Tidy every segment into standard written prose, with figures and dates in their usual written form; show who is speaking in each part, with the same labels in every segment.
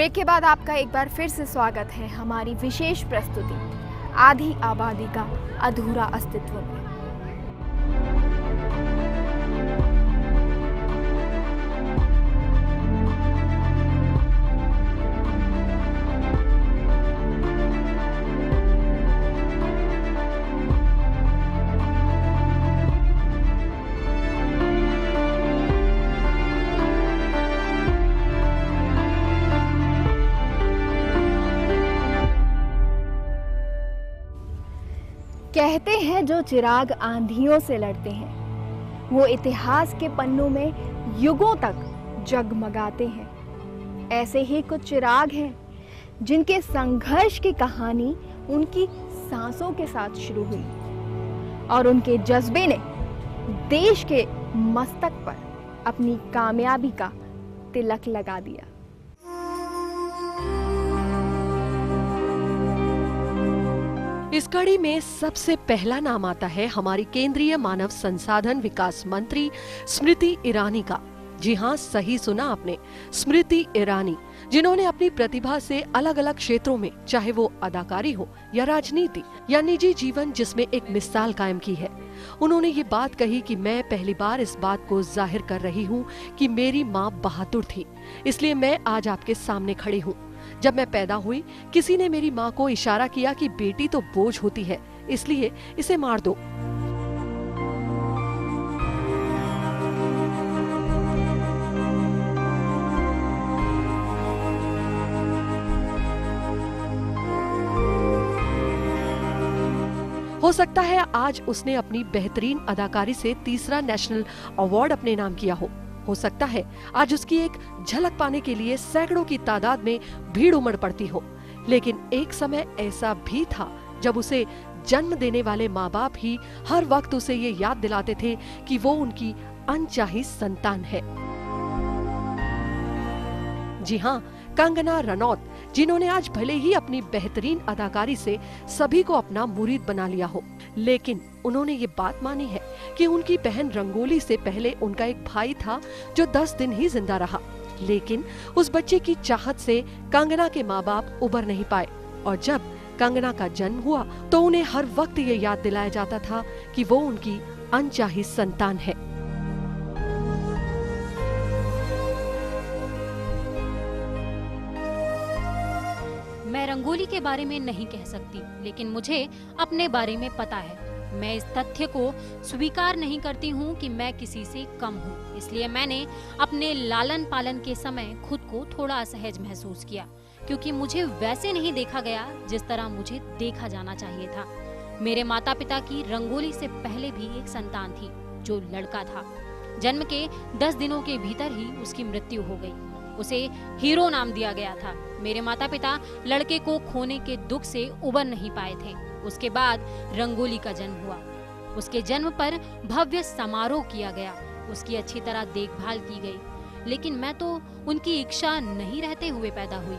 Speaker 1: Break के बाद आपका एक बार फिर से स्वागत है हमारी विशेष प्रस्तुति आधी आबादी का अधूरा अस्तित्व में। कहते हैं जो चिराग आंधियों से लड़ते हैं वो इतिहास के पन्नों में युगों तक जगमगाते हैं। ऐसे ही कुछ चिराग हैं जिनके संघर्ष की कहानी उनकी सांसों के साथ शुरू हुई और उनके जज्बे ने देश के मस्तक पर अपनी कामयाबी का तिलक लगा दिया।
Speaker 2: इस कड़ी में सबसे पहला नाम आता है हमारी केंद्रीय मानव संसाधन विकास मंत्री स्मृति ईरानी का। जी हाँ, सही सुना आपने, स्मृति ईरानी, जिन्होंने अपनी प्रतिभा से अलग अलग क्षेत्रों में, चाहे वो अदाकारी हो या राजनीति या निजी जीवन, जिसमें एक मिसाल कायम की है। उन्होंने ये बात कही कि मैं पहली बार इस बात को जाहिर कर रही हूँ कि मेरी माँ बहादुर थी, इसलिए मैं आज आपके सामने खड़ी हूँ। जब मैं पैदा हुई, किसी ने मेरी माँ को इशारा किया कि बेटी तो बोझ होती है, इसलिए इसे मार दो। हो सकता है आज उसने अपनी बेहतरीन अदाकारी से तीसरा नेशनल अवार्ड अपने नाम किया हो सकता है आज उसकी एक झलक पाने के लिए सैकड़ों की तादाद में भीड़ उमड़ पड़ती हो, लेकिन एक समय ऐसा भी था जब उसे जन्म देने वाले माँ बाप ही हर वक्त उसे ये याद दिलाते थे कि वो उनकी अनचाही संतान है। जी हाँ, कंगना रनौत, जिन्होंने आज भले ही अपनी बेहतरीन अदाकारी से सभी को अपना मुरीद बना लिया हो, लेकिन उन्होंने ये बात मानी है कि उनकी बहन रंगोली से पहले उनका एक भाई था जो 10 दिन ही जिंदा रहा, लेकिन उस बच्चे की चाहत से कंगना के माँ बाप उबर नहीं पाए और जब कंगना का जन्म हुआ तो उन्हें हर वक्त ये याद दिलाया जाता था कि वो उनकी अनचाही संतान है।
Speaker 3: मैं रंगोली के बारे में नहीं कह सकती, लेकिन मुझे अपने बारे में पता है। मैं इस तथ्य को स्वीकार नहीं करती हूँ कि मैं किसी से कम हूँ, इसलिए मैंने अपने लालन पालन के समय खुद को थोड़ा असहज महसूस किया, क्योंकि मुझे वैसे नहीं देखा गया जिस तरह मुझे देखा जाना चाहिए था। मेरे माता पिता की रंगोली से पहले भी एक संतान थी जो लड़का था। जन्म के 10 दिनों के भीतर ही उसकी मृत्यु हो गई। उसे हीरो नाम दिया गया था। मेरे माता पिता लड़के को खोने के दुख से उबर नहीं पाए थे। उसके बाद रंगोली का जन्म हुआ। उसके जन्म पर भव्य समारोह किया गया, उसकी अच्छी तरह देखभाल की गई, लेकिन मैं तो उनकी इच्छा नहीं रहते हुए पैदा हुई।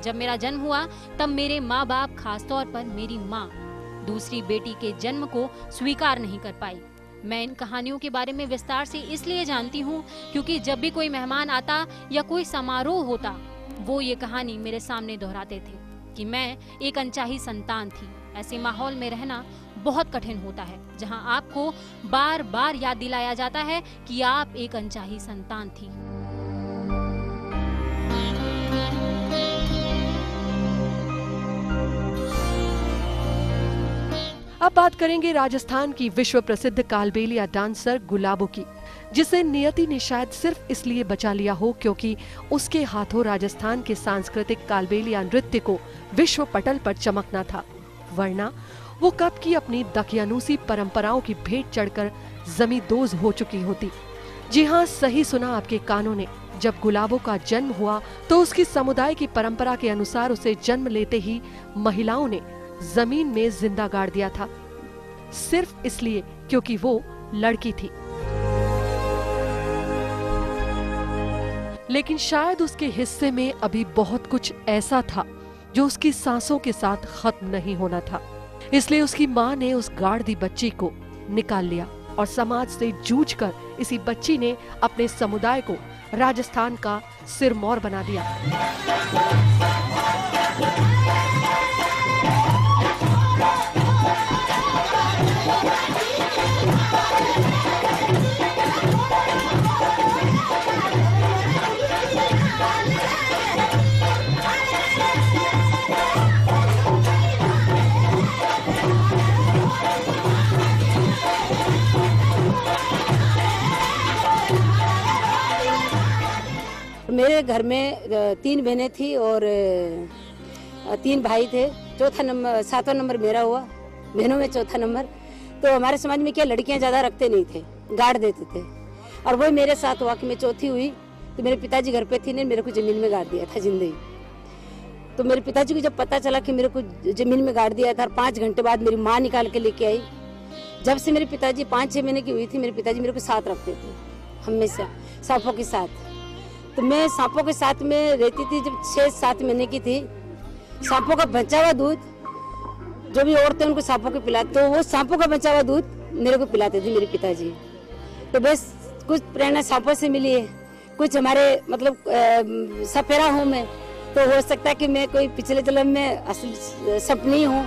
Speaker 3: जब मेरा जन्म हुआ तब मेरे माँ बाप, खासतौर पर मेरी माँ, दूसरी बेटी के जन्म को स्वीकार नहीं कर पाई। मैं इन कहानियों के बारे में विस्तार से इसलिए जानती हूँ क्योंकि जब भी कोई मेहमान आता या कोई समारोह होता, वो ये कहानी मेरे सामने दोहराते थे कि मैं एक अनचाही संतान थी। ऐसे माहौल में रहना बहुत कठिन होता है जहाँ आपको बार बार याद दिलाया जाता है कि आप एक अनचाही संतान थी।
Speaker 2: अब बात करेंगे राजस्थान की विश्व प्रसिद्ध कालबेलिया डांसर गुलाबो की, जिसे नियति ने शायद सिर्फ इसलिए बचा लिया हो क्योंकि उसके हाथों राजस्थान के सांस्कृतिक कालबेलिया नृत्य को विश्व पटल पर चमकना था, वरना वो कब की अपनी दकियानूसी परंपराओं की भेंट चढ़कर जमींदोज हो चुकी होती। जी हाँ, सही सुना आपके कानों ने। जब गुलाबो का जन्म हुआ तो उसकी समुदाय की परंपरा के अनुसार उसे जन्म लेते ही महिलाओं ने जमीन में जिंदा गाड़ दिया था, सिर्फ इसलिए क्योंकि वो लड़की थी। लेकिन शायद उसके हिस्से में अभी बहुत कुछ ऐसा था जो उसकी सांसों के साथ खत्म नहीं होना था, इसलिए उसकी माँ ने उस गाड़ दी बच्ची को निकाल लिया और समाज से जूझकर इसी बच्ची ने अपने समुदाय को राजस्थान का सिरमौर बना दिया।
Speaker 4: मेरे घर में 3 बहनें थी और 3 भाई थे। चौथा नंबर 7वां नंबर मेरा हुआ, बहनों में चौथा नंबर। तो हमारे समाज में क्या लड़कियां ज़्यादा रखते नहीं थे, गाड़ देते थे। और वही मेरे साथ हुआ कि मैं चौथी हुई तो मेरे पिताजी घर पे थे, ने मेरे को ज़मीन में गाड़ दिया था जिंदगी। तो मेरे पिताजी को जब पता चला कि मेरे को ज़मीन में गाड़ दिया था, 5 घंटे बाद मेरी माँ निकाल के लेके आई। जब से मेरे पिताजी 5-6 महीने की हुई थी, मेरे पिताजी मेरे को साथ रखते थे हमेशा, सांपों के साथ। तो मैं सांपों के साथ में रहती थी। जब 6-7 महीने की थी, सांपों का बचा हुआ दूध, जो भी औरतें उनको सांपों को पिलाते, तो वो सांपों का बचा हुआ दूध मेरे को पिलाते थे मेरे पिताजी। तो बस कुछ प्रेरणा सांपों से मिली है, कुछ हमारे मतलब सपेरा हूँ मैं, तो हो सकता है कि मैं कोई पिछले जन्म में असली सपनी हूँ।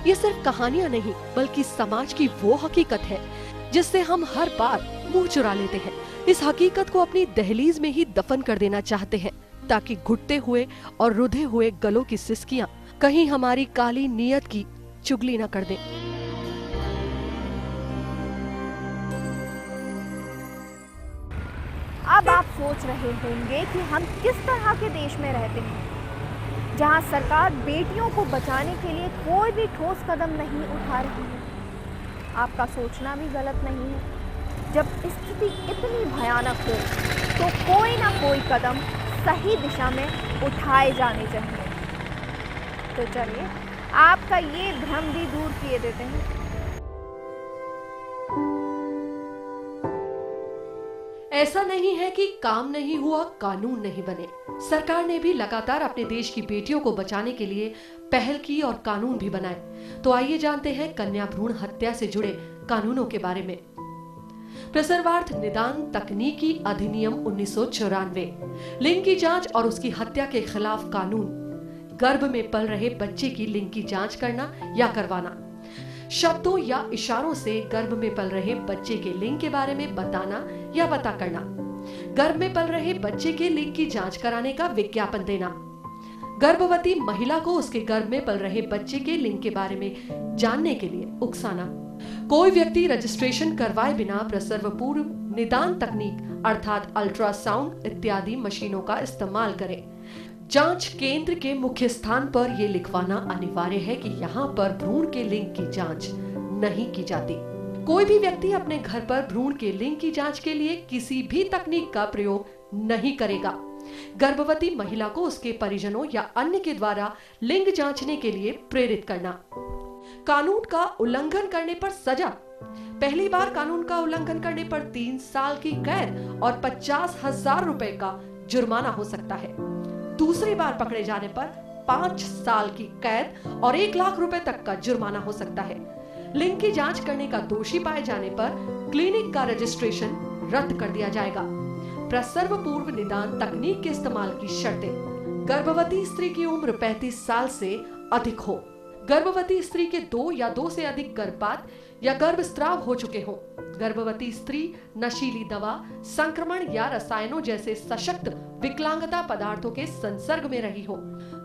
Speaker 2: ये सिर्फ कहानियां नहीं बल्कि समाज की वो हकीकत है जिससे हम हर बार मुंह चुरा लेते हैं। इस हकीकत को अपनी दहलीज में ही दफन कर देना चाहते हैं ताकि घुटते हुए और रुधे हुए गलों की सिसकियां कहीं हमारी काली नीयत की चुगली न कर दें।
Speaker 1: अब आप सोच रहे होंगे कि हम किस तरह के देश में रहते हैं जहां सरकार बेटियों को बचाने के लिए कोई भी ठोस कदम नहीं उठा रही है। आपका सोचना भी गलत नहीं है। जब स्थिति इतनी भयानक हो तो कोई ना कोई कदम सही दिशा में उठाए जाने चाहिए। तो चलिए आपका ये भ्रम भी दूर किए देते हैं।
Speaker 2: ऐसा नहीं है कि काम नहीं हुआ, कानून नहीं बने। सरकार ने भी लगातार अपने देश की बेटियों को बचाने के लिए पहल की और कानून भी बनाए। तो आइए जानते हैं कन्या भ्रूण हत्या से जुड़े कानूनों के बारे में। प्रसवार्थ निदान तकनीकी अधिनियम 1994, लिंग की जांच और उसकी हत्या के खिलाफ कानून, गर्भ में पल रहे बच्चे की लिंग की जांच करना या करवाना, शब्दों या इशारों से गर्भ में पल रहे बच्चे के लिंग के बारे में बताना या पता करना, गर्भ में पल रहे बच्चे के लिंग की जांच कराने का विज्ञापन देना, गर्भवती महिला को उसके गर्भ में पल रहे बच्चे के लिंग के बारे में जानने के लिए उकसाना, कोई व्यक्ति रजिस्ट्रेशन करवाए बिना प्रसव पूर्व निदान तकनीक अर्थात अल्ट्रासाउंड इत्यादि मशीनों का इस्तेमाल करे। जांच केंद्र के मुख्य स्थान पर यह लिखवाना अनिवार्य है कि यहाँ पर भ्रूण के लिंग की जांच नहीं की जाती। कोई भी व्यक्ति अपने घर पर भ्रूण के लिंग की जांच के लिए किसी भी तकनीक का प्रयोग नहीं करेगा। गर्भवती महिला को उसके परिजनों या अन्य के द्वारा लिंग जांचने के लिए प्रेरित करना। कानून का उल्लंघन करने पर सजा। पहली बार कानून का उल्लंघन करने पर 3 साल की कैद और 50,000 रुपए का जुर्माना हो सकता है। दूसरी बार पकड़े जाने पर 5 साल की कैद और 1 लाख रुपए तक का जुर्माना हो सकता है। लिंग की जांच करने का दोषी पाए जाने पर क्लिनिक का रजिस्ट्रेशन रद्द कर दिया जाएगा। प्रसव पूर्व निदान तकनीक के इस्तेमाल की शर्तें। गर्भवती स्त्री की उम्र 35 साल से अधिक हो, गर्भवती स्त्री के 2 या 2 से अधिक गर्भपात या गर्भस्राव हो चुके हों, गर्भवती स्त्री नशीली दवा, संक्रमण या रसायनों जैसे सशक्त विकलांगता पदार्थों के संसर्ग में रही हो,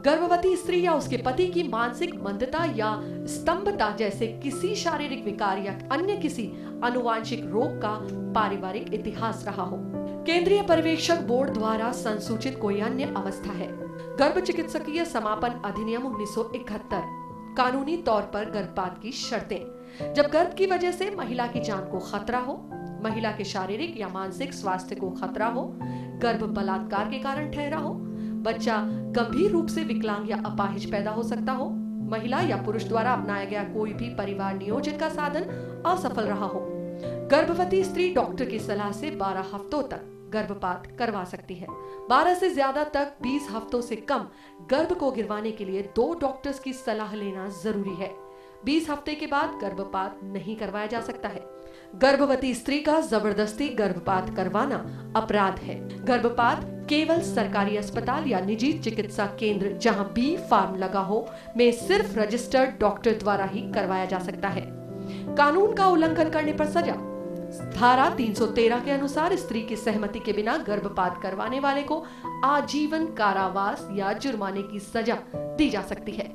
Speaker 2: गर्भवती स्त्री या उसके पति की मानसिक मंदता या स्तंभता जैसे किसी शारीरिक विकार या अन्य किसी आनुवांशिक रोग का पारिवारिक इतिहास रहा हो, केंद्रीय पर्यवेक्षक बोर्ड द्वारा संसूचित कोई अन्य अवस्था है। गर्भ चिकित्सकीय समापन अधिनियम 1971, कानूनी तौर पर गर्भपात की शर्तें। जब गर्भ की वजह से महिला की जान को खतरा हो, महिला के शारीरिक या मानसिक स्वास्थ्य को खतरा हो, गर्भ बलात्कार के कारण ठहरा हो, बच्चा गंभीर रूप से विकलांग या अपाहिज पैदा हो सकता हो, महिला या पुरुष द्वारा अपनाया गया कोई भी परिवार नियोजन का साधन असफल रहा हो, गर्भवती स्त्री डॉक्टर की सलाह से 12 हफ्तों तक गर्भपात करवा सकती है। 12 से ज्यादा तक 20 हफ्तों से कम गर्भ को गिरवाने के लिए 2 डॉक्टर्स की सलाह लेना जरूरी है। 20 हफ्ते के बाद गर्भपात नहीं करवाया जा सकता है। गर्भवती स्त्री का जबरदस्ती गर्भपात करवाना अपराध है। गर्भपात केवल सरकारी अस्पताल या निजी चिकित्सा केंद्र जहां बी फार्म लगा हो में सिर्फ रजिस्टर्ड डॉक्टर द्वारा ही करवाया जा सकता है। कानून का उल्लंघन करने पर सजा। धारा 313 के अनुसार स्त्री की सहमति के बिना गर्भपात करवाने वाले को आजीवन कारावास या जुर्माने की सजा दी जा सकती है।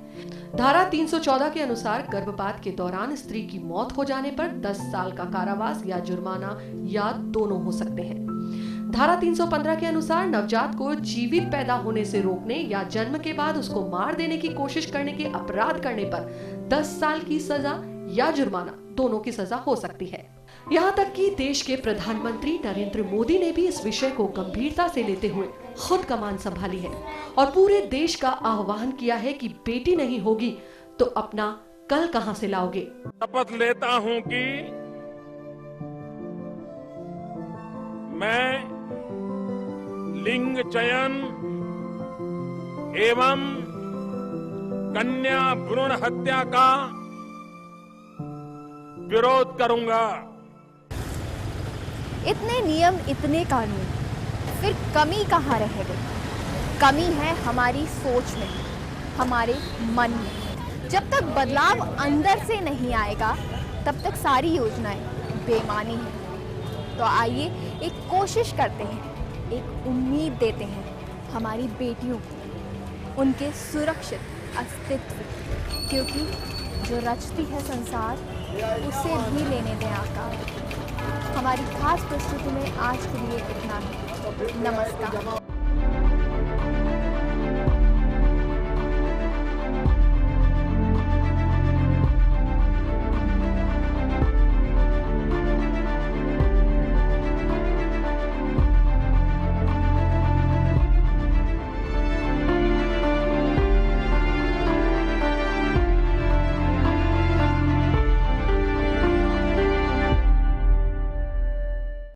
Speaker 2: धारा 314 के अनुसार गर्भपात के दौरान स्त्री की मौत हो जाने पर 10 साल का कारावास या जुर्माना या दोनों हो सकते हैं। धारा 315 के अनुसार नवजात को जीवित पैदा होने से रोकने या जन्म के बाद उसको मार देने की कोशिश करने के अपराध करने पर 10 साल की सजा या जुर्माना दोनों की सजा हो सकती है। यहाँ तक कि देश के प्रधानमंत्री नरेंद्र मोदी ने भी इस विषय को गंभीरता से लेते हुए खुद कमान संभाली है और पूरे देश का आह्वान किया है कि बेटी नहीं होगी तो अपना कल कहां से लाओगे।
Speaker 5: शपथ लेता हूं कि मैं लिंग चयन एवं कन्या भ्रूण हत्या का विरोध करूंगा।
Speaker 1: इतने नियम, इतने कानून, फिर कमी कहाँ रह गई? कमी है हमारी सोच में, हमारे मन में। जब तक बदलाव अंदर से नहीं आएगा तब तक सारी योजनाएं बेमानी हैं। तो आइए एक कोशिश करते हैं, एक उम्मीद देते हैं हमारी बेटियों को, उनके सुरक्षित अस्तित्व, क्योंकि जो रचती है संसार उसे भी लेने दें आकार। हमारी खास प्रस्तुति में आज के लिए इतना ही। नमस्कार।